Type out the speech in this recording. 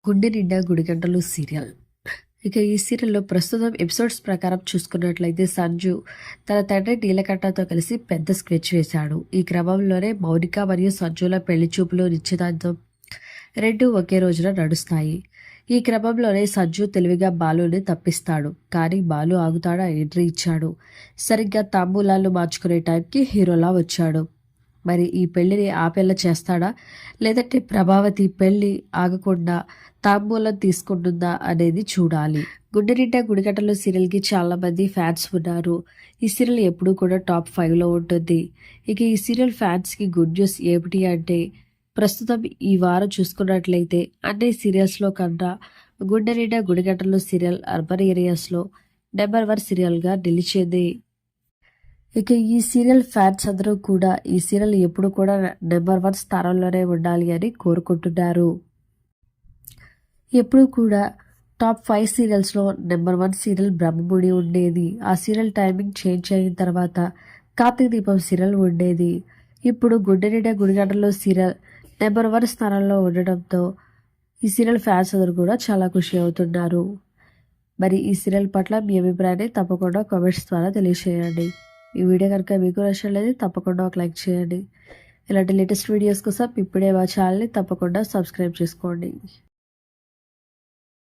గుండె నిండా గుడిగంటలు సీరియల్. ఇక ఈ సీరియల్లో ప్రస్తుతం ఎపిసోడ్స్ ప్రకారం చూసుకున్నట్లయితే సంజు తన తండ్రి నీలకంఠతో కలిసి పెద్ద స్కెచ్ వేశాడు. ఈ క్రమంలోనే మౌనిక మరియు సంజుల పెళ్లి చూపులు నిశ్చితార్థం రెండు ఒకే రోజున నడుస్తాయి. ఈ క్రమంలోనే సంజు తెలివిగా బాలుని తప్పిస్తాడు. కానీ బాలు ఆగుతాడా ఎంట్రీ ఇచ్చాడు. సరిగ్గా తాంబూలాలు మార్చుకునే టైంకి హీరోలా వచ్చాడు. మరి ఈ పెళ్లిని ఆపేలా చేస్తాడా, లేదంటే ప్రభావతి పెళ్లి ఆగకుండా తాంబూలం తీసుకుంటుందా అనేది చూడాలి. గుండె నిండా గుడిగంటలు సీరియల్కి చాలా మంది ఫ్యాన్స్ ఉన్నారు. ఈ సీరియల్ ఎప్పుడూ కూడా టాప్ 5లో ఉంటుంది. ఇక ఈ సీరియల్ ఫ్యాన్స్కి గుడ్ న్యూస్ ఏమిటి అంటే, ప్రస్తుతం ఈ వారం చూసుకున్నట్లయితే అన్ని సీరియల్స్లో కన్నా గుండె నిండా గుడిగంటలు సీరియల్ అర్బన్ ఏరియాస్లో నెంబర్ 1 సీరియల్గా నిలిచింది. ఇక ఈ సీరియల్ ఫ్యాన్స్ అందరూ కూడా ఈ సీరియల్ ఎప్పుడు కూడా నెంబర్ 1 స్థానంలోనే ఉండాలి అని కోరుకుంటున్నారు. ఎప్పుడు కూడా టాప్ 5 సీరియల్స్లో నెంబర్ 1 సీరియల్ బ్రహ్మముడి ఉండేది. ఆ సీరియల్ టైమింగ్ చేంజ్ అయిన తర్వాత కార్తీక దీపం సీరియల్ ఉండేది. ఇప్పుడు గుండె నిండా గుడిగంటలో సీరియల్ నెంబర్ 1 స్థానంలో ఉండడంతో ఈ సీరియల్ ఫ్యాన్స్ అందరూ కూడా చాలా ఖుషి అవుతున్నారు. మరి ఈ సీరియల్ పట్ల మీ అభిప్రాయాన్ని తప్పకుండా కామెంట్స్ ద్వారా తెలియజేయండి. ఈ వీడియో కనుక మీకు నచ్చినట్లయితే తప్పకుండా ఒక లైక్ చేయండి. ఇలాంటి లేటెస్ట్ వీడియోస్ కోసం ఇప్పుడే మా ఛానల్ని తప్పకుండా సబ్స్క్రైబ్ చేసుకోండి.